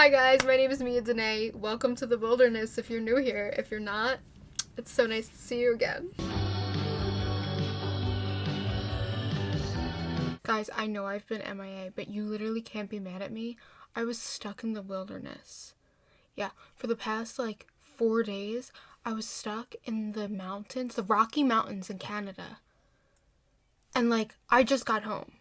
Hi guys, my name is Mia Danae. Welcome to the wilderness if you're new here. If you're not, it's so nice to see you again. Guys, I know I've been MIA, but you literally can't be mad at me. I was stuck in the wilderness. Yeah, for the past 4 days, I was stuck in the mountains, the Rocky Mountains in Canada. And I just got home.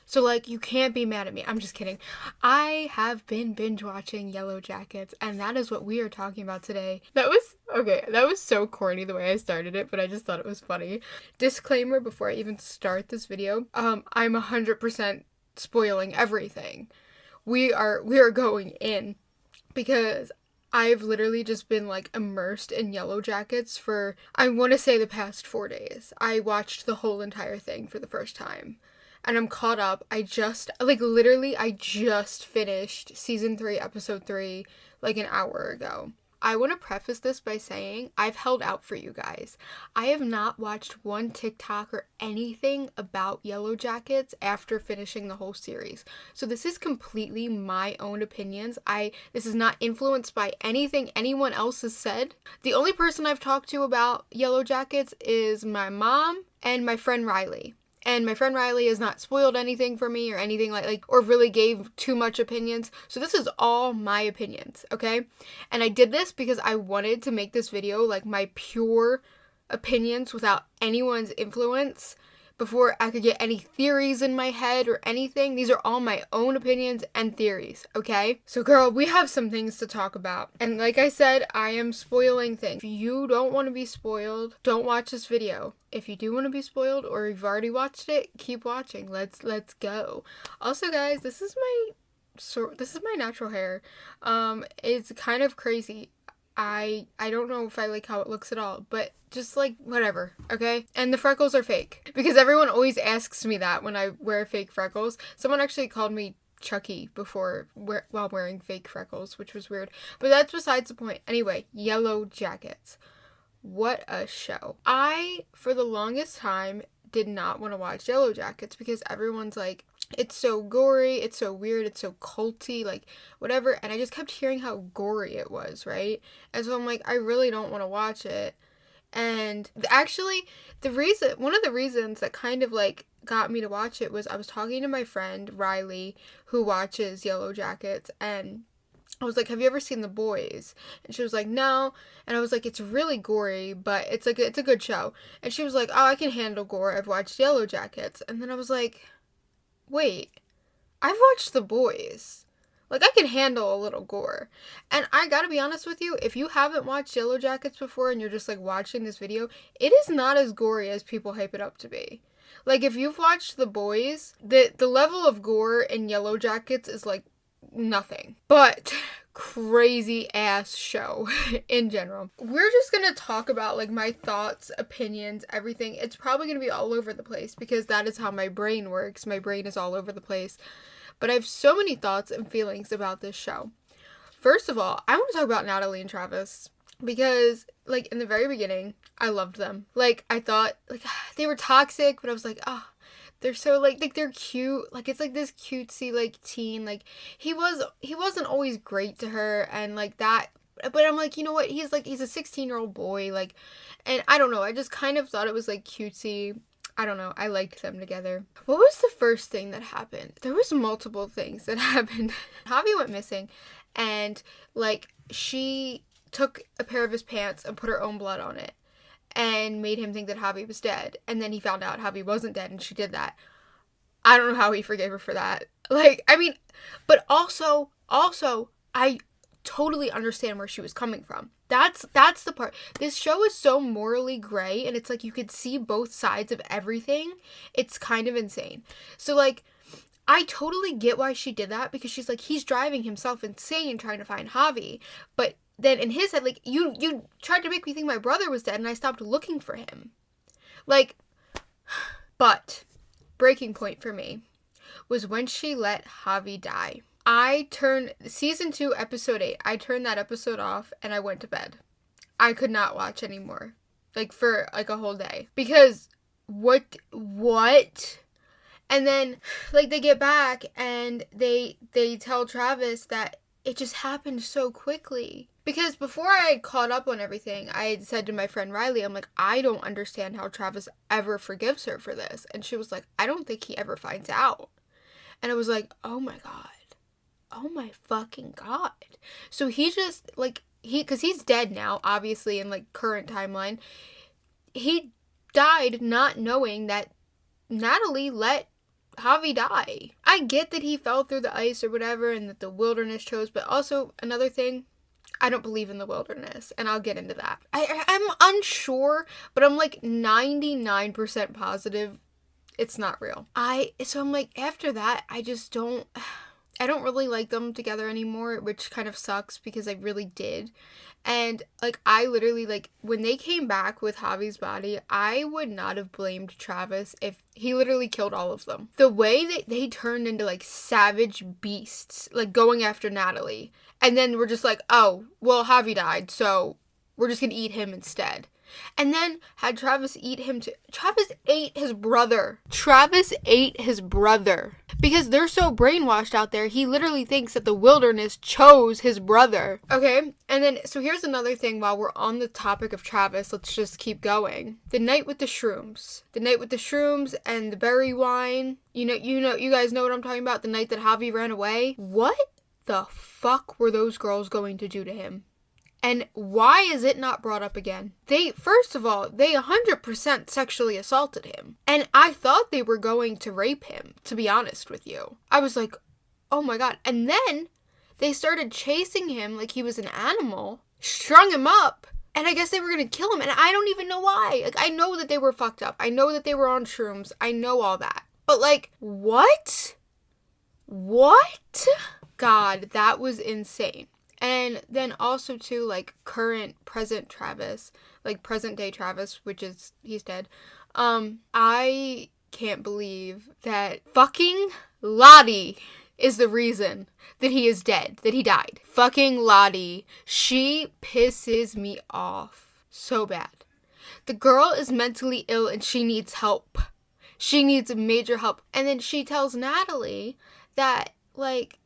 So, you can't be mad at me. I'm just kidding. I have been binge watching Yellowjackets, and that is what we are talking about today. That was so corny the way I started it, but I just thought it was funny. Disclaimer before I even start this video, I'm 100% spoiling everything. We are going in because I've literally just been immersed in Yellowjackets for, I want to say, the past 4 days. I watched the whole entire thing for the first time. And I'm caught up. I just finished season 3, episode 3, an hour ago. I want to preface this by saying I've held out for you guys. I have not watched one TikTok or anything about Yellowjackets after finishing the whole series. So this is completely my own opinions. This is not influenced by anything anyone else has said. The only person I've talked to about Yellowjackets is my mom and my friend Riley. And my friend Riley has not spoiled anything for me or anything or really gave too much opinions. So this is all my opinions, okay? And I did this because I wanted to make this video my pure opinions without anyone's influence before I could get any theories in my head or anything. These are all my own opinions and theories, okay? So girl, we have some things to talk about. And like I said, I am spoiling things. If you don't want to be spoiled, don't watch this video. If you do want to be spoiled or you've already watched it, keep watching. Let's go. Also guys, this is my natural hair. It's kind of crazy. I don't know if I like how it looks at all, but just whatever, okay? And the freckles are fake because everyone always asks me that when I wear fake freckles. Someone actually called me Chucky before while wearing fake freckles, which was weird, but that's besides the point. Anyway, Yellowjackets. What a show. I, for the longest time, did not want to watch Yellowjackets because everyone's it's so gory, it's so weird, it's so culty, whatever. And I just kept hearing how gory it was, right? And so I'm I really don't want to watch it. And actually, one of the reasons that kind of got me to watch it was I was talking to my friend Riley, who watches Yellowjackets, and I was like, have you ever seen The Boys? And she was like, no. And I was like, it's really gory, but it's a good show. And she was like, oh, I can handle gore. I've watched Yellowjackets. And then I was like, wait, I've watched The Boys. I can handle a little gore. And I gotta be honest with you, if you haven't watched Yellowjackets before and you're just watching this video, it is not as gory as people hype it up to be. If you've watched The Boys, the level of gore in Yellowjackets is nothing. But crazy ass show in general. We're just gonna talk about my thoughts, opinions, everything. It's probably gonna be all over the place because that is how my brain works. My brain is all over the place. But I have so many thoughts and feelings about this show. First of all, I want to talk about Natalie and Travis because in the very beginning, I loved them. I thought they were toxic, but I was they're so they're cute. It's this cutesy teen. He wasn't always great to her and that, but I'm you know what? He's a 16-year-old boy and I don't know. I just kind of thought it was cutesy. I don't know. I liked them together. What was the first thing that happened? There was multiple things that happened. Javi went missing and she took a pair of his pants and put her own blood on it and made him think that Javi was dead. And then he found out Javi wasn't dead and she did that. I don't know how he forgave her for that. But also, I totally understand where she was coming from. That's the part. This show is so morally gray and it's you could see both sides of everything. It's kind of insane. So I totally get why she did that because she's he's driving himself insane trying to find Javi. But then in his head, you tried to make me think my brother was dead and I stopped looking for him. But breaking point for me was when she let Javi die. I turned season 2, episode 8. I turned that episode off and I went to bed. I could not watch anymore. For a whole day. Because what? And then they get back and they tell Travis that it just happened so quickly. Because before I had caught up on everything, I had said to my friend Riley, I'm like, I don't understand how Travis ever forgives her for this. And she was like, I don't think he ever finds out. And I was like, oh my God. Oh my fucking God. So he just, like, because he's dead now, obviously, in, like, current timeline. He died not knowing that Natalie let Javi die. I get that he fell through the ice or whatever and that the wilderness chose, but also another thing, I don't believe in the wilderness, and I'll get into that. I'm unsure, but I'm like 99% positive it's not real. So I'm like, after that, I don't really like them together anymore, which kind of sucks because I really did. And, like, I literally, like, when they came back with Javi's body, I would not have blamed Travis if he literally killed all of them. The way that they turned into, like, savage beasts, like, going after Natalie. And then we're just like, oh, well, Javi died, so we're just gonna eat him instead. And then had Travis eat him too. Travis ate his brother. Because they're so brainwashed out there, he literally thinks that the wilderness chose his brother. Okay? And then, so here's another thing while we're on the topic of Travis. Let's just keep going. The night with the shrooms. And the berry wine. You guys know what I'm talking about? The night that Javi ran away. What the fuck were those girls going to do to him? And why is it not brought up again? First of all, they 100% sexually assaulted him. And I thought they were going to rape him, to be honest with you. I was like, oh my God. And then they started chasing him like he was an animal, strung him up, and I guess they were going to kill him. And I don't even know why. Like, I know that they were fucked up. I know that they were on shrooms. I know all that. But, like, what? What? God, that was insane. And then also, too, like, present Travis, like, present-day Travis, which is, he's dead. I can't believe that fucking Lottie is the reason that he is dead, that he died. Fucking Lottie. She pisses me off so bad. The girl is mentally ill and she needs help. She needs major help. And then she tells Natalie that, like,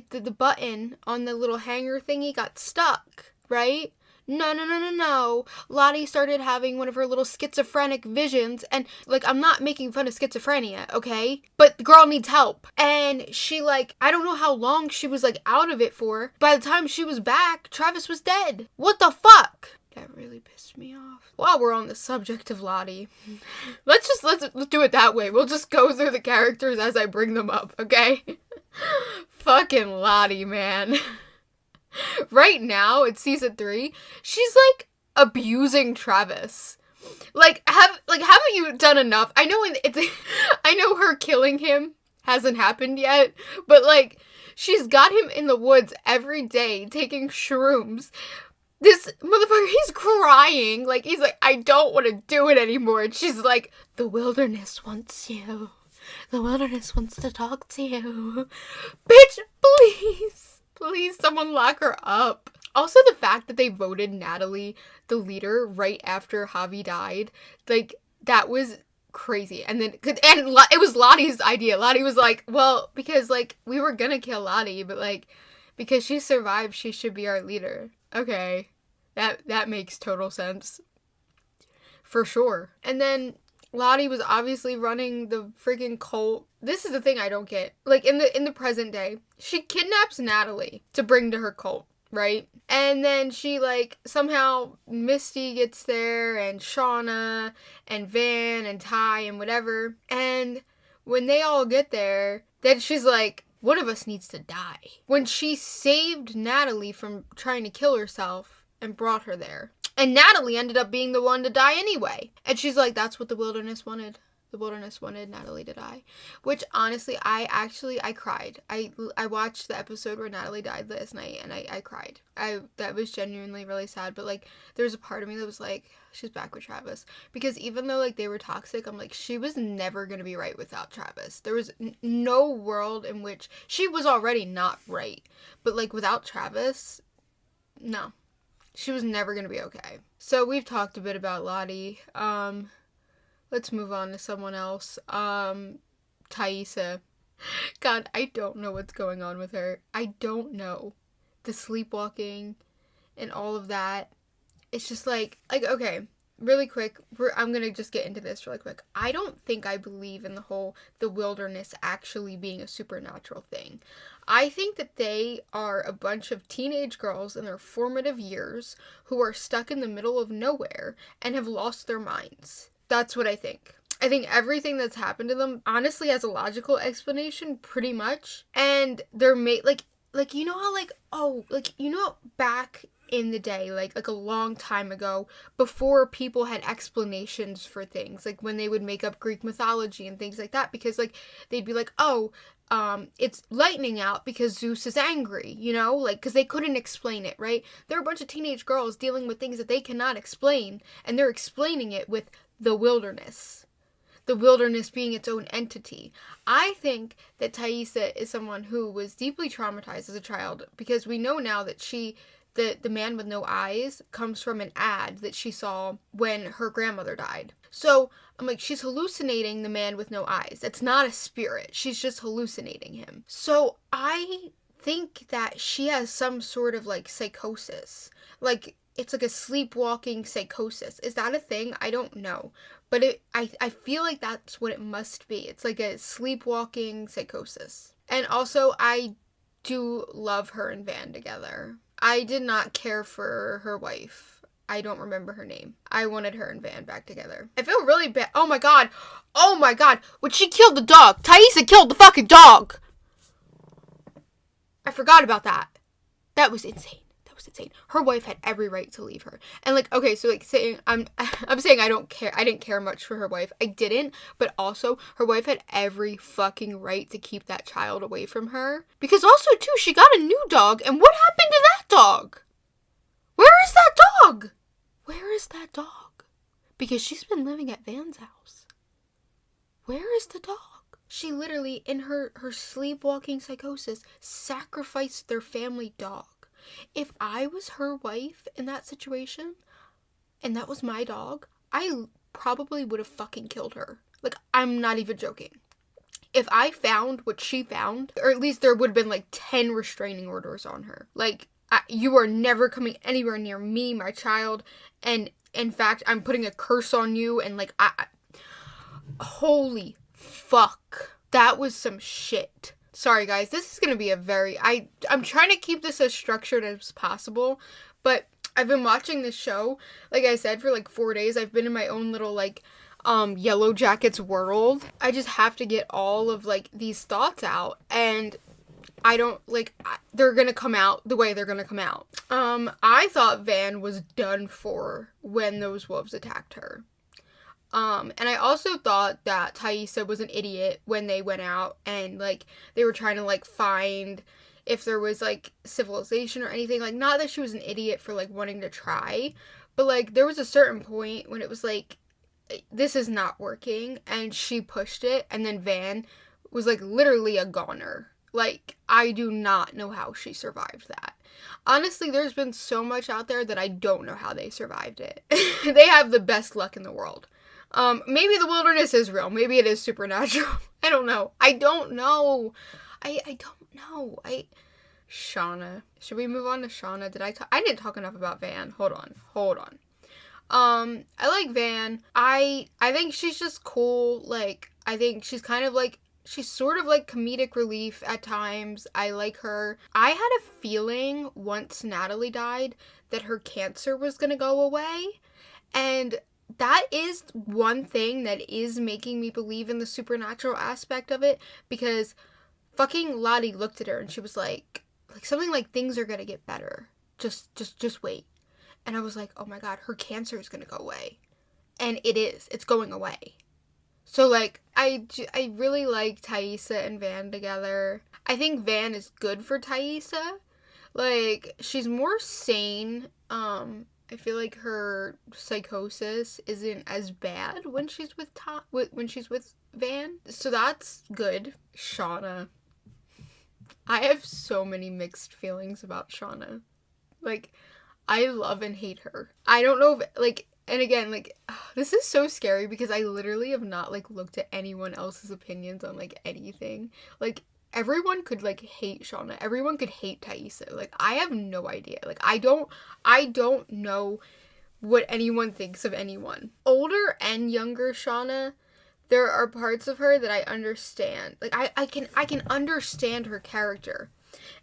the button on the little hanger thingy got stuck, right? No. Lottie started having one of her little schizophrenic visions, and, like, I'm not making fun of schizophrenia, okay? But the girl needs help. And she, like, I don't know how long she was, like, out of it for. By the time she was back, Travis was dead. What the fuck? That really pissed me off. While we're on the subject of Lottie, let's do it that way. We'll just go through the characters as I bring them up, okay? Fucking Lottie, man. Right now, it's season 3, she's, like, abusing Travis. Like, haven't you done enough? I know her killing him hasn't happened yet, but, like, she's got him in the woods every day taking shrooms. This motherfucker, he's crying. Like, he's like, I don't want to do it anymore. And she's like, the wilderness wants you. The wilderness wants to talk to you. Bitch, please. Please, someone lock her up. Also, the fact that they voted Natalie the leader right after Javi died. Like, that was crazy. And it was Lottie's idea. Lottie was like, well, because, like, we were gonna kill Lottie, but, like, because she survived, she should be our leader. Okay, that makes total sense. For sure. And then Lottie was obviously running the freaking cult. This is the thing I don't get. Like, in the present day, she kidnaps Natalie to bring to her cult, right? And then she, like, somehow Misty gets there, and Shauna, and Van, and Ty, and whatever. And when they all get there, then she's like, one of us needs to die. When she saved Natalie from trying to kill herself and brought her there. And Natalie ended up being the one to die anyway. And she's like, that's what the wilderness wanted. The wilderness wanted Natalie to die. Which, honestly, I cried. I watched the episode where Natalie died last night, and I cried. That was genuinely really sad. But, like, there was a part of me that was like, she's back with Travis. Because even though, like, they were toxic, I'm like, she was never going to be right without Travis. There was no world in which she was already not right. But, like, without Travis, no. She was never going to be okay. So, we've talked a bit about Lottie. Let's move on to someone else. Thaisa. God, I don't know what's going on with her. I don't know. the sleepwalking and all of that. It's just like, okay, really quick, I'm gonna just get into this really quick. I don't think I believe in the wilderness actually being a supernatural thing. I think that they are a bunch of teenage girls in their formative years who are stuck in the middle of nowhere and have lost their minds. That's what I think. I think everything that's happened to them honestly has a logical explanation, pretty much. And they're made, you know how, back in the day, like a long time ago, before people had explanations for things, like when they would make up Greek mythology and things like that, because, like, they'd be like, oh, it's lightning out because Zeus is angry, you know, like, because they couldn't explain it, right? They're a bunch of teenage girls dealing with things that they cannot explain, and they're explaining it with the wilderness being its own entity. I think that Thaisa is someone who was deeply traumatized as a child, because we know now that the man with no eyes comes from an ad that she saw when her grandmother died. So I'm like, she's hallucinating the man with no eyes. That's not a spirit. She's just hallucinating him. So I think that she has some sort of, like, psychosis. Like, it's like a sleepwalking psychosis. Is that a thing? I don't know. But I feel like that's what it must be. It's like a sleepwalking psychosis. And also, I do love her and Van together. I did not care for her wife. I don't remember her name. I wanted her and Van back together. I feel really bad. Oh my god. Oh my god. When she killed the dog. Thaisa killed the fucking dog. I forgot about that. That was insane. Insane. Her wife had every right to leave her. And, like, okay, so, like, saying I'm saying I didn't care much for her wife. I didn't, but also her wife had every fucking right to keep that child away from her. Because also, too, she got a new dog, and what happened to that dog? Where is that dog? Where is that dog? Because she's been living at Van's house. Where is the dog? She literally, in her sleepwalking psychosis, sacrificed their family dog. If I was her wife in that situation, and that was my dog, I probably would have fucking killed her. Like, I'm not even joking. If I found what she found, or at least there would have been, like, 10 restraining orders on her. Like, you are never coming anywhere near me, my child, and in fact, I'm putting a curse on you, and, like, holy fuck. That was some shit. Sorry, guys, this is going to be I'm trying to keep this as structured as possible, but I've been watching this show, like I said, for, like, 4 days. I've been in my own little, like, Yellowjackets world. I just have to get all of, like, these thoughts out, and I don't, like, they're going to come out the way they're going to come out. I thought Van was done for when those wolves attacked her. And I also thought that Thaisa was an idiot when they went out and, like, they were trying to, like, find if there was, like, civilization or anything. Like, not that she was an idiot for, like, wanting to try, but, like, there was a certain point when it was, like, this is not working, and she pushed it, and then Van was, like, literally a goner. Like, I do not know how she survived that. Honestly, there's been so much out there that I don't know how they survived it. They have the best luck in the world. Maybe the wilderness is real. Maybe it is supernatural. I don't know. I don't know. Shauna. Should we move on to Shauna? I didn't talk enough about Van. Hold on. I like Van. I think she's just cool. Like, I think she's kind of like, she's sort of like comedic relief at times. I like her. I had a feeling once Natalie died that her cancer was gonna go away. And that is one thing that is making me believe in the supernatural aspect of it, because fucking Lottie looked at her and she was like something like, things are gonna get better. Just wait. And I was like, oh my god, her cancer is gonna go away. And it is. It's going away. So, like, I really like Thaisa and Van together. I think Van is good for Thaisa. Like, she's more sane. I feel like her psychosis isn't as bad when she's with Van. So that's good. Shauna. I have so many mixed feelings about Shauna. Like, I love and hate her. I don't know if, like, and again, like, this is so scary because I literally have not, like, looked at anyone else's opinions on, like, anything. Like, everyone could, like, hate Shauna. Everyone could hate Taissa. Like, I have no idea. Like, I don't know what anyone thinks of anyone. Older and younger Shauna, there are parts of her that I understand. Like, I can understand her character.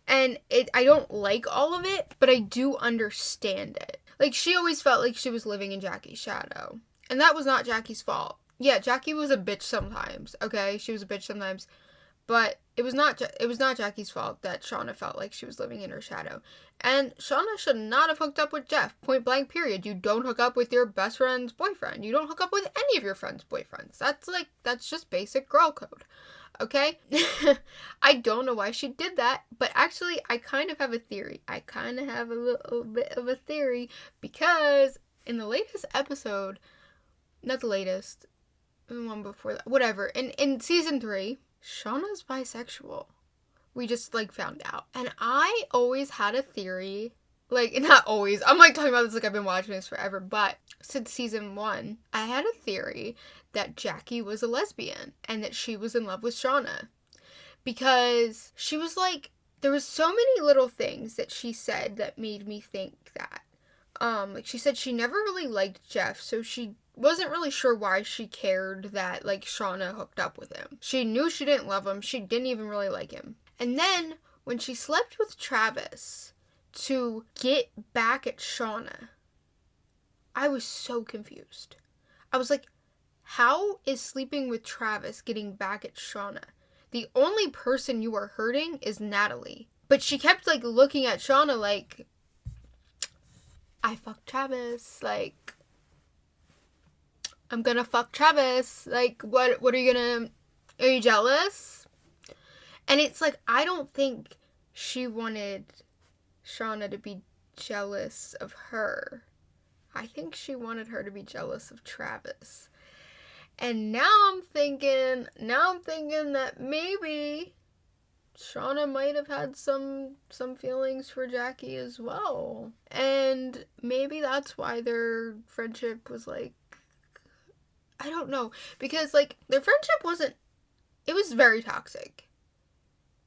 And I don't like all of it, but I do understand it. Like, she always felt like she was living in Jackie's shadow. And that was not Jackie's fault. Yeah, Jackie was a bitch sometimes, okay? She was a bitch sometimes. But it was not Jackie's fault that Shauna felt like she was living in her shadow. And Shauna should not have hooked up with Jeff. Point blank, period. You don't hook up with your best friend's boyfriend. You don't hook up with any of your friends' boyfriends. That's just basic girl code. Okay? I don't know why she did that, but actually, I kind of have a theory. I kind of have a little bit of a theory because in the latest episode, not the latest, the one before that, whatever, in season 3, Shauna's bisexual. We just, like, found out. And I always had a theory, like, not always, I'm, like, talking about this like I've been watching this forever, but since season 1, I had a theory that Jackie was a lesbian and that she was in love with Shauna. Because she was, like, there was so many little things that she said that made me think that. Like, she said she never really liked Jeff, so she wasn't really sure why she cared that, like, Shauna hooked up with him. She knew she didn't love him. She didn't even really like him. And then, when she slept with Travis to get back at Shauna, I was so confused. I was like, how is sleeping with Travis getting back at Shauna? The only person you are hurting is Natalie. But she kept, like, looking at Shauna like, I fucked Travis, like, I'm gonna fuck Travis. Like, what are you jealous? And it's like, I don't think she wanted Shauna to be jealous of her. I think she wanted her to be jealous of Travis. And now I'm thinking that maybe Shauna might have had some feelings for Jackie as well. And maybe that's why their friendship was, like, I don't know. Because, like, their friendship it was very toxic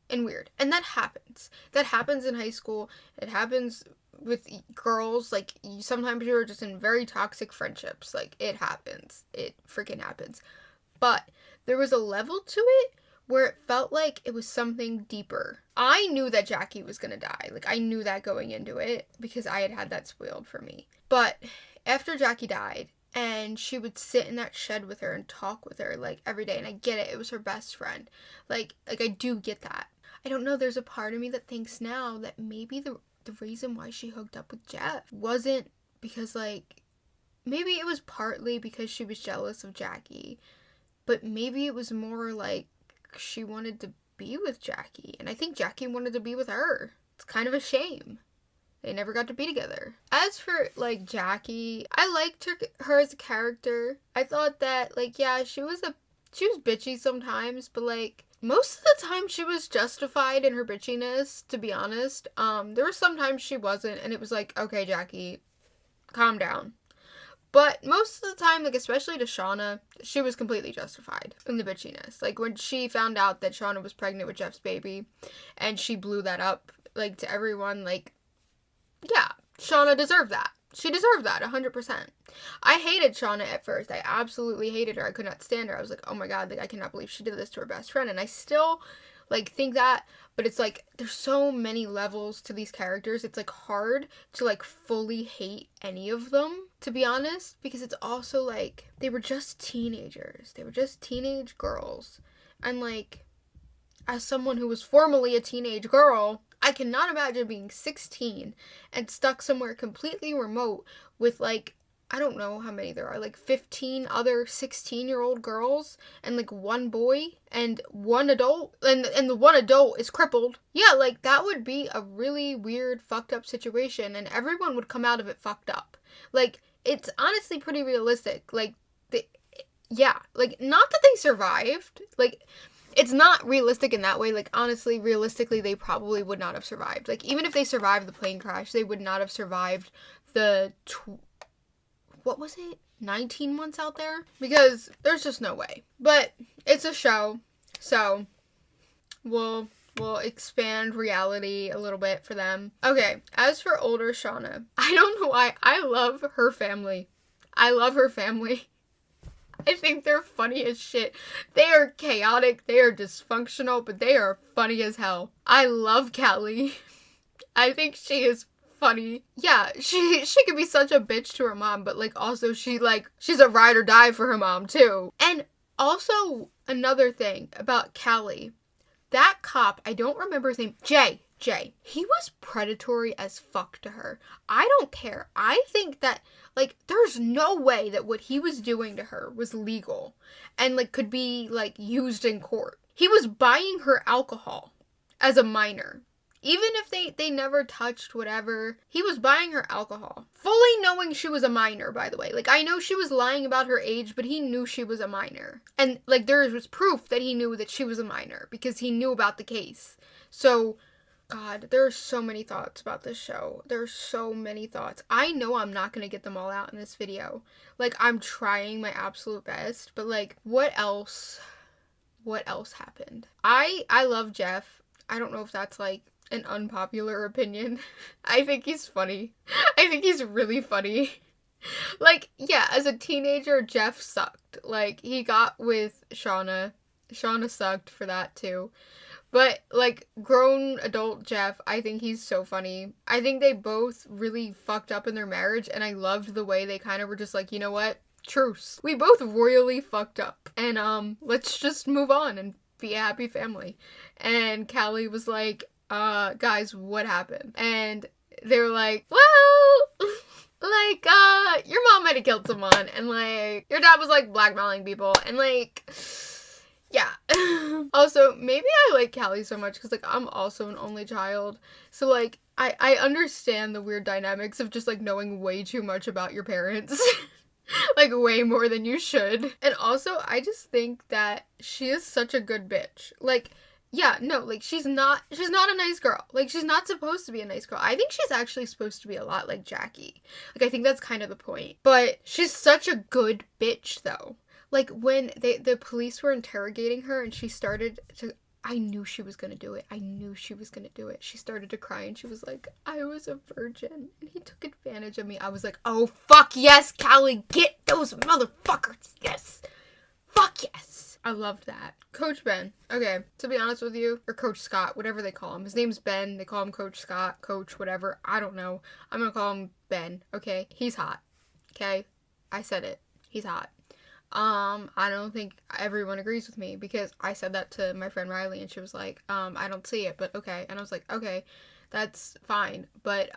and weird. And that happens. That happens in high school. It happens with girls. Like, sometimes you're just in very toxic friendships. Like, it happens. It freaking happens. But there was a level to it where it felt like it was something deeper. I knew that Jackie was gonna die. Like, I knew that going into it because I had that spoiled for me. But after Jackie died, and she would sit in that shed with her and talk with her, like, every day. And I get it. It was her best friend. Like I do get that. I don't know. There's a part of me that thinks now that maybe the reason why she hooked up with Jeff wasn't because, like, maybe it was partly because she was jealous of Jackie. But maybe it was more like she wanted to be with Jackie. And I think Jackie wanted to be with her. It's kind of a shame. They never got to be together. As for, like, Jackie, I liked her as a character. I thought that, like, yeah, she was bitchy sometimes, but, like, most of the time she was justified in her bitchiness, to be honest. There were some times she wasn't, and it was like, okay, Jackie, calm down. But most of the time, like, especially to Shauna, she was completely justified in the bitchiness. Like, when she found out that Shauna was pregnant with Jeff's baby, and she blew that up, like, to everyone, like, yeah, Shauna deserved that. She deserved that, 100%. I hated Shauna at first. I absolutely hated her. I could not stand her. I was like, oh my god, like, I cannot believe she did this to her best friend. And I still, like, think that, but it's like, there's so many levels to these characters. It's, like, hard to, like, fully hate any of them, to be honest, because it's also, like, they were just teenagers. They were just teenage girls. And, like, as someone who was formerly a teenage girl, I cannot imagine being 16 and stuck somewhere completely remote with, like, I don't know how many there are, like 15 other 16-year-old girls and, like, one boy and one adult, and the one adult is crippled. Yeah, like, that would be a really weird, fucked up situation, and everyone would come out of it fucked up. Like, it's honestly pretty realistic. Like, yeah, like, not that they survived, like, it's not realistic in that way. Like, honestly, realistically, they probably would not have survived. Like, even if they survived the plane crash, they would not have survived the, 19 months out there? Because there's just no way. But it's a show, so We'll expand reality a little bit for them. Okay, as for older Shauna, I don't know why, I love her family. I love her family. I think they're funny as shit. They are chaotic, they are dysfunctional, but they are funny as hell. I love Callie. I think she is funny. Yeah, she could be such a bitch to her mom, but like also she's a ride or die for her mom too. And also another thing about Callie, that cop, I don't remember his name, Jay, he was predatory as fuck to her. I don't care. I think that, like, there's no way that what he was doing to her was legal and, like, could be, like, used in court. He was buying her alcohol as a minor. Even if they never touched whatever, he was buying her alcohol. Fully knowing she was a minor, by the way. Like, I know she was lying about her age, but he knew she was a minor. And, like, there was proof that he knew that she was a minor because he knew about the case. So, God, there are so many thoughts about this show. There are so many thoughts. I know I'm not going to get them all out in this video. Like, I'm trying my absolute best, but, like, what else happened? I love Jeff. I don't know if that's, like, an unpopular opinion. I think he's funny. I think he's really funny. Like, yeah, as a teenager, Jeff sucked. Like, he got with Shauna. Shauna sucked for that, too. But, like, grown adult Jeff, I think he's so funny. I think they both really fucked up in their marriage, and I loved the way they kind of were just like, you know what? Truce. We both royally fucked up. And, let's just move on and be a happy family. And Callie was like, guys, what happened? And they were like, well, like, your mom might have killed someone, and, like, your dad was, like, blackmailing people, and, like, yeah. Also, maybe I like Callie so much because, like, I'm also an only child, so, like, I understand the weird dynamics of just, like, knowing way too much about your parents. Like, way more than you should. And also, I just think that she is such a good bitch. Like, yeah, no, like, she's not a nice girl. Like, she's not supposed to be a nice girl. I think she's actually supposed to be a lot like Jackie. Like, I think that's kind of the point. But she's such a good bitch, though. Like, when the police were interrogating her and she started to... I knew she was gonna do it. She started to cry and she was like, I was a virgin and he took advantage of me. I was like, oh, fuck yes, Callie, get those motherfuckers. Yes. Fuck yes. I loved that. Coach Ben. Okay, to be honest with you, or Coach Scott, whatever they call him. His name's Ben. They call him Coach Scott, Coach, whatever. I don't know. I'm gonna call him Ben, okay? He's hot. Okay? I said it. He's hot. I don't think everyone agrees with me because I said that to my friend Riley and she was like, I don't see it, but okay. And I was like, okay, that's fine. But,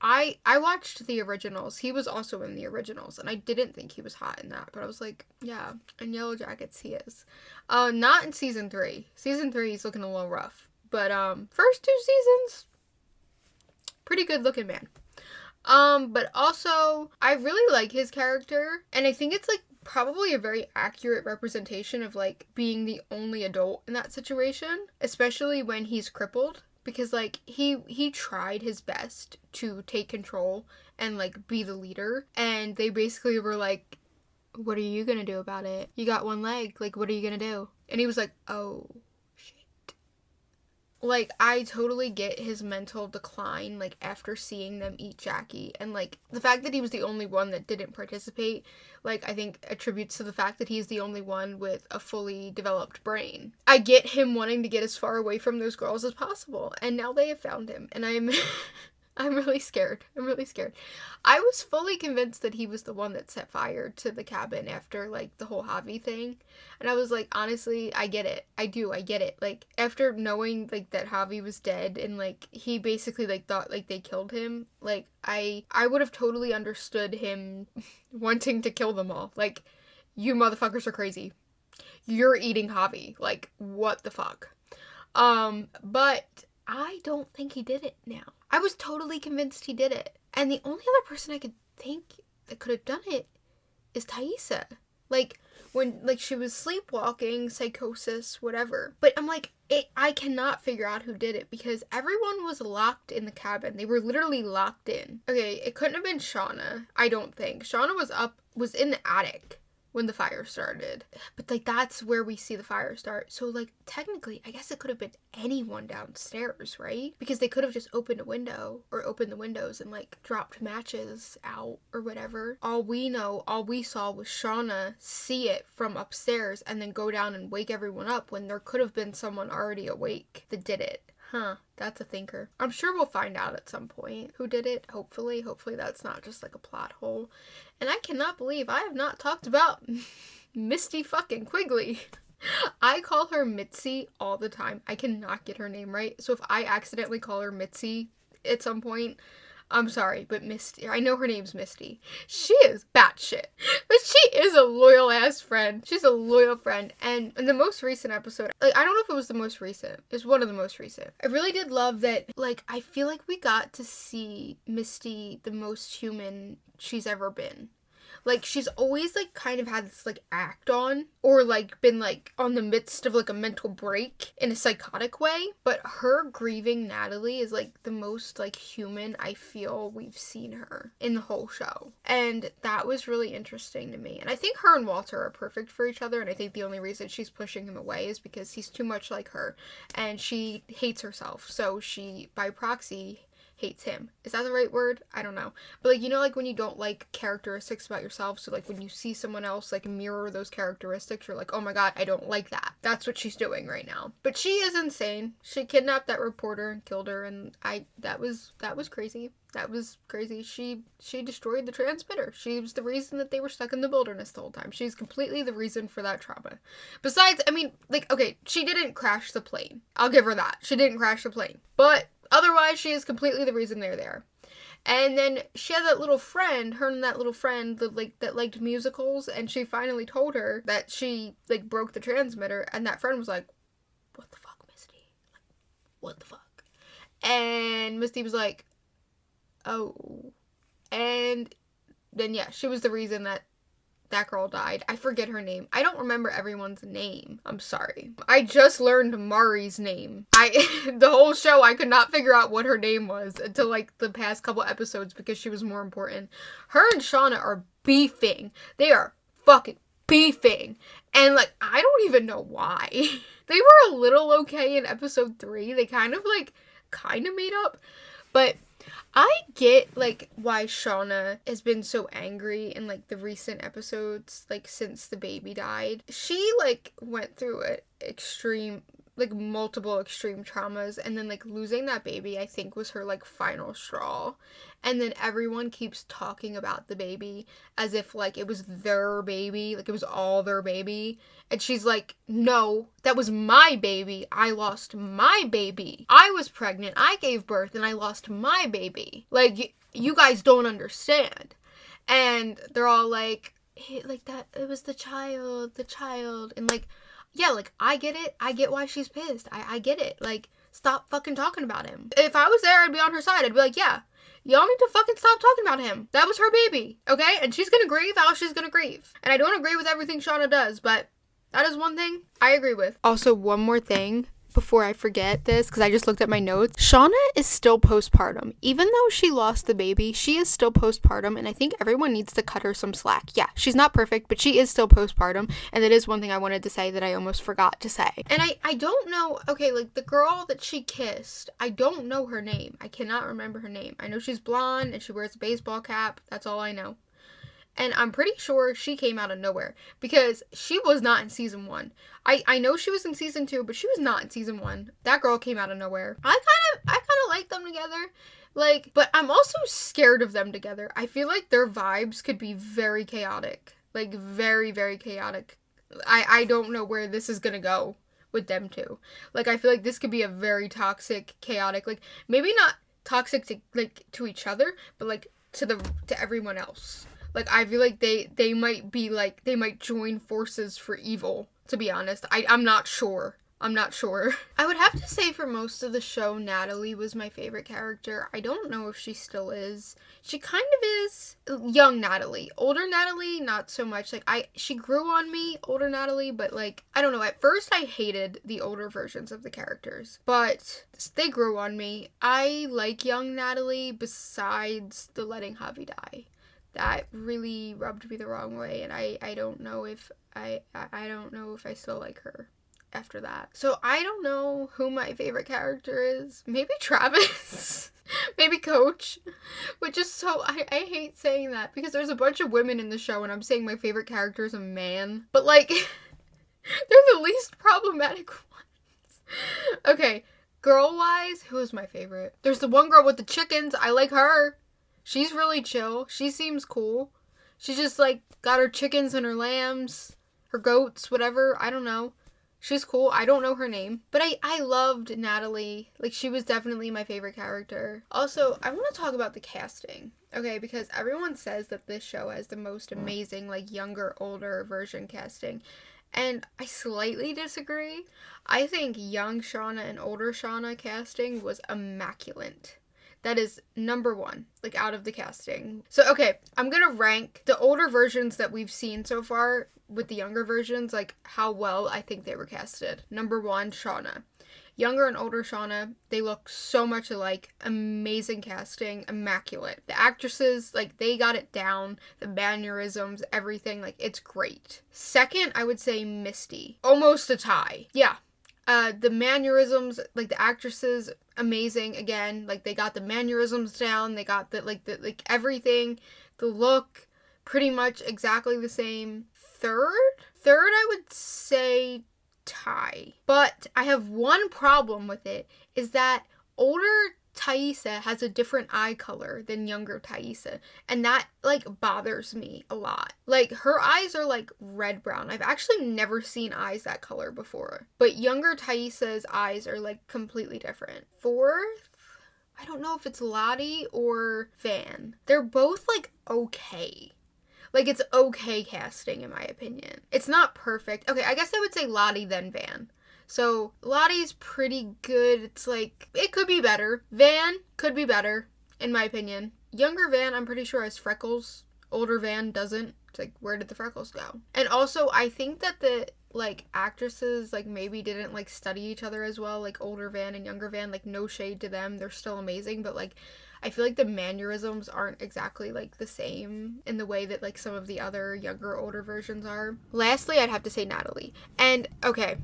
I watched the originals. He was also in the originals and I didn't think he was hot in that, but I was like, yeah, in Yellowjackets he is. Not in season 3. Season 3 he's looking a little rough, but, first 2 seasons, pretty good looking man. But also, I really like his character, and I think it's, like, probably a very accurate representation of, like, being the only adult in that situation, especially when he's crippled, because, like, he tried his best to take control and, like, be the leader, and they basically were like, what are you gonna do about it? You got one leg, like, what are you gonna do? And he was like, oh, like, I totally get his mental decline, like, after seeing them eat Jackie, and, like, the fact that he was the only one that didn't participate, like, I think attributes to the fact that he's the only one with a fully developed brain. I get him wanting to get as far away from those girls as possible, and now they have found him, and I'm really scared. I was fully convinced that he was the one that set fire to the cabin after, like, the whole Javi thing. And I was like, honestly, I get it. I get it. Like, after knowing, like, that Javi was dead and, like, he basically, like, thought, like, they killed him, like, I would have totally understood him wanting to kill them all. Like, you motherfuckers are crazy. You're eating Javi. Like, what the fuck? But I don't think he did it now. I was totally convinced he did it. And the only other person I could think that could have done it is Thaisa. Like, when, like, she was sleepwalking, psychosis, whatever. But I'm like, I cannot figure out who did it because everyone was locked in the cabin. They were literally locked in. Okay, it couldn't have been Shauna, I don't think. Shauna was in the attic when the fire started. But, like, that's where we see the fire start. So, like, technically, I guess it could have been anyone downstairs, right? Because they could have just opened a window or opened the windows and, like, dropped matches out or whatever. All we saw was Shauna see it from upstairs and then go down and wake everyone up when there could have been someone already awake that did it. Huh, that's a thinker. I'm sure we'll find out at some point who did it. Hopefully that's not just like a plot hole. And I cannot believe I have not talked about Misty fucking Quigley. I call her Mitzi all the time. I cannot get her name right. So if I accidentally call her Mitzi at some point, I'm sorry, but Misty, I know her name's Misty. She is batshit, but she is a loyal ass friend. She's a loyal friend. And in the most recent episode, like, I don't know if it was the most recent. It's one of the most recent. I really did love that, like, I feel like we got to see Misty the most human she's ever been. Like, she's always, like, kind of had this, like, act on, or, like, been, like, on the midst of, like, a mental break in a psychotic way, but her grieving Natalie is, like, the most, like, human I feel we've seen her in the whole show, and that was really interesting to me, and I think her and Walter are perfect for each other, and I think the only reason she's pushing him away is because he's too much like her, and she hates herself, so she, by proxy, hates him. Is that the right word? I don't know. But, like, you know, like, when you don't like characteristics about yourself, so, like, when you see someone else, like, mirror those characteristics, you're like, oh my god, I don't like that. That's what she's doing right now. But she is insane. She kidnapped that reporter and killed her, and that was crazy. That was crazy. She destroyed the transmitter. She was the reason that they were stuck in the wilderness the whole time. She's completely the reason for that trauma. Besides, I mean, like, okay, she didn't crash the plane. I'll give her that. She didn't crash the plane. But otherwise, she is completely the reason they're there. And then she had that little friend, her and that little friend that liked musicals, and she finally told her that she, like, broke the transmitter, and that friend was like, what the fuck, Misty? Like, what the fuck? And Misty was like, oh. And then, yeah, she was the reason that girl died. I forget her name. I don't remember everyone's name. I'm sorry. I just learned Mari's name. The whole show, I could not figure out what her name was until, like, the past couple episodes because she was more important. Her and Shauna are beefing. They are fucking beefing. And, like, I don't even know why. They were a little okay in episode 3. They kind of made up. But I get, like, why Shauna has been so angry in, like, the recent episodes, like, since the baby died. She, like, went through multiple extreme traumas, and then, like, losing that baby, I think, was her, like, final straw. And then everyone keeps talking about the baby as if, like, it was their baby, like, it was all their baby. And she's like, no, that was my baby. I lost my baby. I was pregnant. I gave birth, and I lost my baby. Like, you guys don't understand. And they're all like that, it was the child. And, like, yeah, like, I get it. I get why she's pissed. I get it. Like, stop fucking talking about him. If I was there, I'd be on her side. I'd be like, yeah, y'all need to fucking stop talking about him. That was her baby, okay? And she's gonna grieve how she's gonna grieve. And I don't agree with everything Shauna does, but that is one thing I agree with. Also, one more thing before I forget this, because I just looked at my notes. Shauna is still postpartum. Even though she lost the baby, she is still postpartum, and I think everyone needs to cut her some slack. Yeah, she's not perfect, but she is still postpartum, and that is one thing I wanted to say that I almost forgot to say. And I don't know, okay, like, the girl that she kissed, I don't know her name. I cannot remember her name. I know she's blonde, and she wears a baseball cap. That's all I know. And I'm pretty sure she came out of nowhere because she was not in season 1. I know she was in season 2, but she was not in season 1. That girl came out of nowhere. I kind of like them together. Like, but I'm also scared of them together. I feel like their vibes could be very chaotic. Like, very, very chaotic. I don't know where this is gonna go with them two. Like, I feel like this could be a very toxic, chaotic, like, maybe not toxic to, like, to each other, but, like, to everyone else. Like, I feel like they might be, like, they might join forces for evil, to be honest. I'm not sure. I would have to say for most of the show, Natalie was my favorite character. I don't know if she still is. She kind of is. Young Natalie. Older Natalie, not so much. Like, she grew on me, older Natalie, but, like, I don't know. At first, I hated the older versions of the characters, but they grew on me. I like young Natalie besides the letting Javi die. that really rubbed me the wrong way, and I don't know if I don't know if I still like her after that. So I don't know who my favorite character is. Maybe Travis. Maybe Coach. Which is so, I hate saying that because there's a bunch of women in the show and I'm saying my favorite character is a man. But like, they're the least problematic ones. Okay, girl-wise, who is my favorite? There's the one girl with the chickens. I like her. She's really chill. She seems cool. She just like got her chickens and her lambs, her goats, whatever. I don't know. She's cool. I don't know her name. But I loved Natalie. Like, she was definitely my favorite character. Also, I want to talk about the casting. Okay, because everyone says that this show has the most amazing, like, younger, older version casting. And I slightly disagree. I think young Shauna and older Shauna casting was immaculate. That is number one, like, out of the casting. So, okay, I'm gonna rank the older versions that we've seen so far with the younger versions, like, how well I think they were casted. Number one, Shauna. Younger and older Shauna, they look so much alike. Amazing casting, immaculate. The actresses, like, they got it down. The mannerisms, everything, like, it's great. Second, I would say Misty. Almost a tie. Yeah. The mannerisms, like, the actresses, amazing. Again, like, they got the mannerisms down. They got the everything. The look, pretty much exactly the same. Third, I would say tie. But I have one problem with it, is that older Taissa has a different eye color than younger Taissa, and that, like, bothers me a lot. Like, her eyes are, like, red-brown. I've actually never seen eyes that color before. But younger Taissa's eyes are, like, completely different. Fourth, I don't know if it's Lottie or Van. They're both, like, okay. Like, it's okay casting, in my opinion. It's not perfect. Okay, I guess I would say Lottie then Van. So, Lottie's pretty good. It's like, it could be better. Van could be better, in my opinion. Younger Van, I'm pretty sure, has freckles. Older Van doesn't. It's like, where did the freckles go? And also, I think that the, like, actresses, like, maybe didn't, like, study each other as well. Like, older Van and younger Van, like, no shade to them. They're still amazing, but, like, I feel like the mannerisms aren't exactly, like, the same in the way that, like, some of the other younger, older versions are. Lastly, I'd have to say Natalie. And, okay,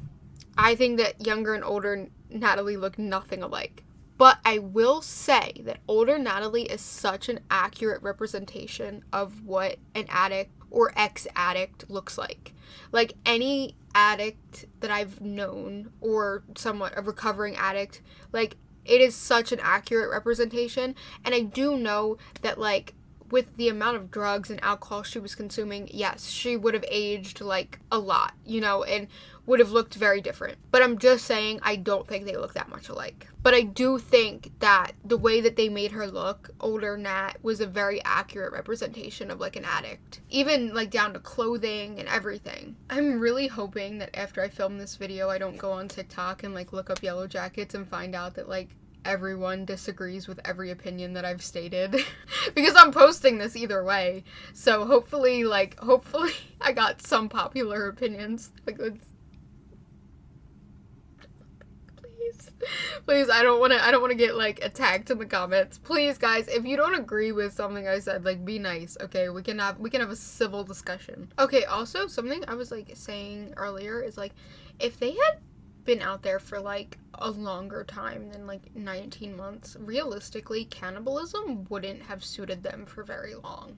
I think that younger and older Natalie look nothing alike. But I will say that older Natalie is such an accurate representation of what an addict or ex-addict looks like. Like, any addict that I've known, or somewhat a recovering addict, like, it is such an accurate representation. And I do know that, like, with the amount of drugs and alcohol she was consuming, yes, she would have aged, like, a lot, you know, and would have looked very different. But I'm just saying, I don't think they look that much alike. But I do think that the way that they made her look, older Nat, was a very accurate representation of, like, an addict. Even, like, down to clothing and everything. I'm really hoping that after I film this video, I don't go on TikTok and, like, look up Yellowjackets and find out that, like, everyone disagrees with every opinion that I've stated. Because I'm posting this either way. So hopefully I got some popular opinions. Like, let's... Please, I don't want to get, like, attacked in the comments. Please, guys, if you don't agree with something I said, like, be nice, okay? We can have a civil discussion. Okay, also, something I was, like, saying earlier is, like, if they had been out there for, like, a longer time than, like, 19 months, realistically, cannibalism wouldn't have suited them for very long.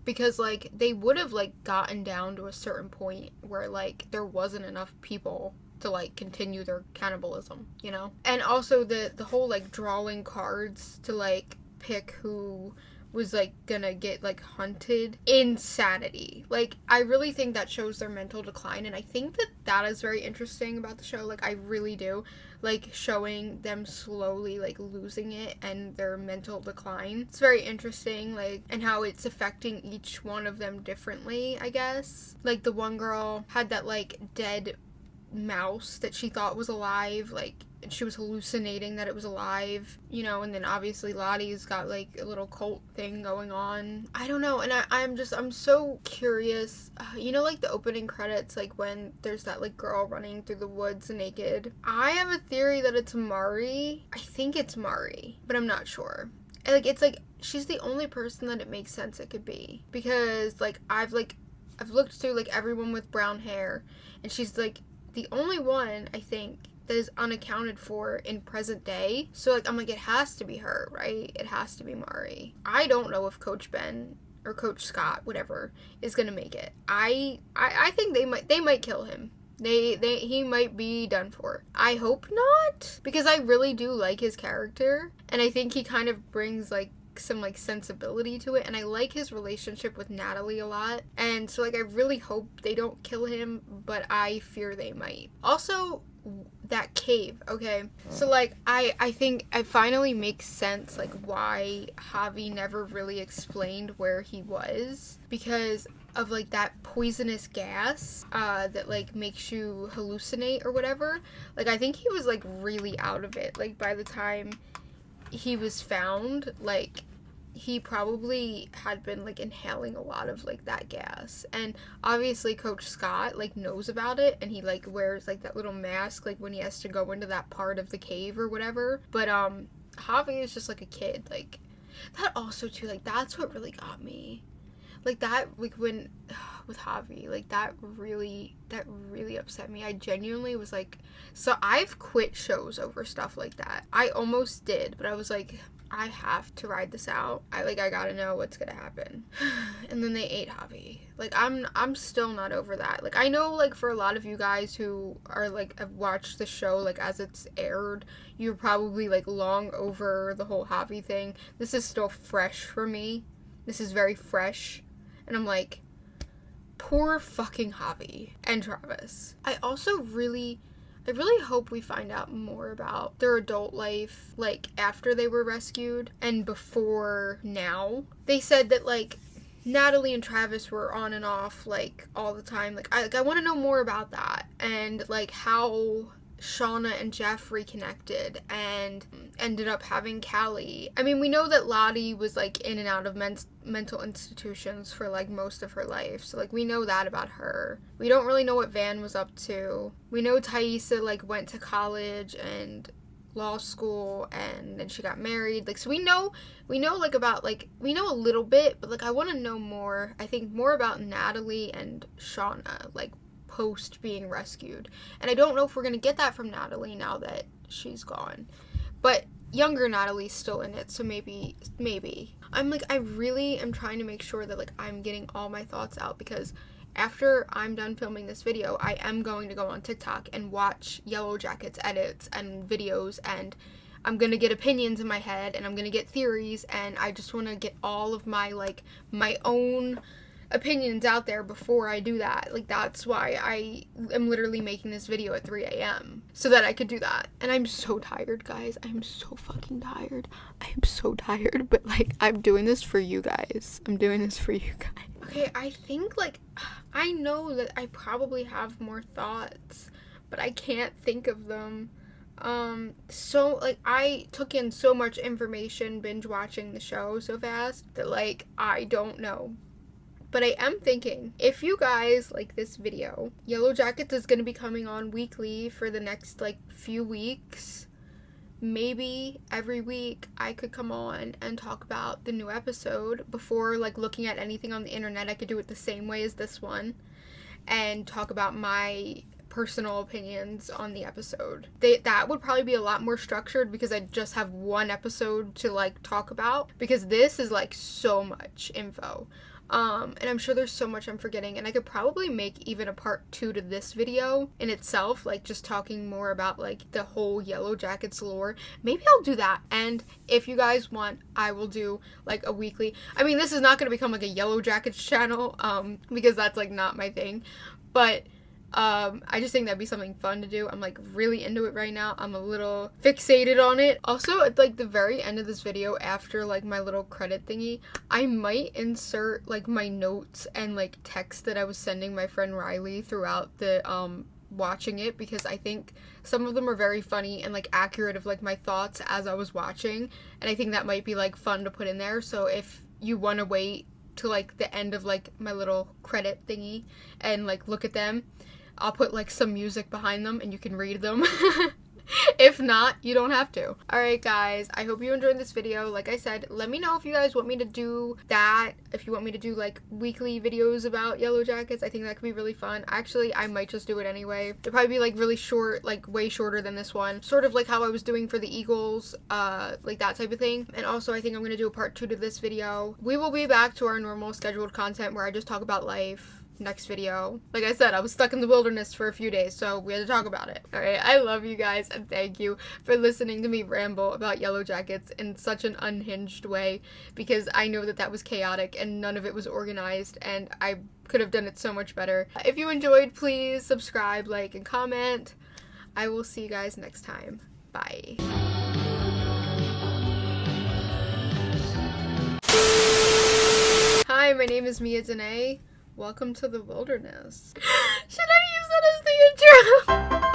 Because, like, they would have, like, gotten down to a certain point where, like, there wasn't enough people to, like, continue their cannibalism, you know? And also the whole, like, drawing cards to, like, pick who was, like, gonna get, like, hunted. Insanity. Like, I really think that shows their mental decline, and I think that is very interesting about the show. Like, I really do. Like, showing them slowly, like, losing it and their mental decline. It's very interesting, like, and how it's affecting each one of them differently, I guess. Like, the one girl had that, like, dead mouse that she thought was alive, like, and she was hallucinating that it was alive, you know, and then obviously Lottie's got, like, a little cult thing going on. I don't know, and I'm so curious, you know, like, the opening credits, like, when there's that, like, girl running through the woods naked. I have a theory that it's Mari. I think it's Mari, but I'm not sure. And, like, it's like she's the only person that it makes sense it could be, because like I've looked through like everyone with brown hair, and she's like the only one I think that is unaccounted for in present day. So like I'm like, it has to be her, right? It has to be Mari. I don't know if Coach Ben or Coach Scott, whatever, is gonna make it. I think they might kill him. He might be done for. I hope not, because I really do like his character, and I think he kind of brings like some like sensibility to it, and I like his relationship with Natalie a lot, and so like I really hope they don't kill him, but I fear they might. Also, that cave, okay, so like I think it finally makes sense like why Javi never really explained where he was, because of like that poisonous gas that like makes you hallucinate or whatever. Like I think he was like really out of it like by the time he was found. Like he probably had been like inhaling a lot of like that gas, and obviously Coach Scott like knows about it, and he like wears like that little mask like when he has to go into that part of the cave or whatever. But Javi is just like a kid. Like that also too, like that's what really got me. Like that, like when, with Javi, like that really upset me. I genuinely was like, so I've quit shows over stuff like that. I almost did, but I was like, I have to ride this out. I gotta know what's gonna happen. And then they ate Javi. Like I'm still not over that. Like I know like for a lot of you guys who are like have watched the show like as it's aired, you're probably like long over the whole Javi thing. This is still fresh for me. This is very fresh. And I'm like, poor fucking Javi and Travis. I really hope we find out more about their adult life, like, after they were rescued and before now. They said that, like, Natalie and Travis were on and off, like, all the time. Like, I want to know more about that. And, like, how Shauna and Jeff reconnected and ended up having Callie. I mean, we know that Lottie was like in and out of mental institutions for like most of her life, so like we know that about her. We don't really know what Van was up to. We know Thaisa like went to college and law school, and then she got married. Like, so we know like about like we know a little bit, but like I want to know more. I think more about Natalie and Shauna, like post being rescued. And I don't know if we're gonna get that from Natalie now that she's gone, but younger Natalie's still in it, so maybe I'm like, I really am trying to make sure that like I'm getting all my thoughts out, because after I'm done filming this video, I am going to go on TikTok and watch Yellowjackets edits and videos, and I'm gonna get opinions in my head, and I'm gonna get theories, and I just want to get all of my like my own opinions out there before I do that. Like, that's why I am literally making this video at 3 a.m. so that I could do that. And I'm so tired, guys. I'm so fucking tired. I am so tired, but like I'm doing this for you guys. Okay, I think like I know that I probably have more thoughts, but I can't think of them. So like I took in so much information binge watching the show so fast that like I don't know. But I am thinking, if you guys like this video, Yellowjackets is going to be coming on weekly for the next, like, few weeks. Maybe every week I could come on and talk about the new episode before, like, looking at anything on the internet. I could do it the same way as this one and talk about my personal opinions on the episode. That would probably be a lot more structured, because I just have one episode to, like, talk about, because this is, like, so much info. And I'm sure there's so much I'm forgetting, and I could probably make even a part 2 to this video in itself, like just talking more about like the whole Yellowjackets lore. Maybe I'll do that, and if you guys want, I will do like a weekly. I mean, this is not going to become like a Yellowjackets channel, because that's like not my thing, but I just think that'd be something fun to do. I'm like really into it right now. I'm a little fixated on it. Also, at like the very end of this video, after like my little credit thingy, I might insert like my notes and like text that I was sending my friend Riley throughout the watching it, because I think some of them are very funny and like accurate of like my thoughts as I was watching, and I think that might be like fun to put in there. So if you want to wait to like the end of like my little credit thingy and like look at them, I'll put like some music behind them and you can read them. If not, you don't have to. Alright guys, I hope you enjoyed this video. Like I said, let me know if you guys want me to do that, if you want me to do like weekly videos about Yellowjackets. I think that could be really fun. Actually, I might just do it anyway. They'll probably be like really short, like way shorter than this one. Sort of like how I was doing for the Eagles, like that type of thing. And also I think I'm gonna do a part 2 to this video. We will be back to our normal scheduled content where I just talk about life. Next video. Like I said, I was stuck in the wilderness for a few days, so we had to talk about it. Alright, I love you guys, and thank you for listening to me ramble about Yellowjackets in such an unhinged way, because I know that that was chaotic and none of it was organized, and I could have done it so much better. If you enjoyed, please subscribe, like, and comment. I will see you guys next time. Bye. Hi, my name is Mia Danae. Welcome to the wilderness. Should I use that as the intro?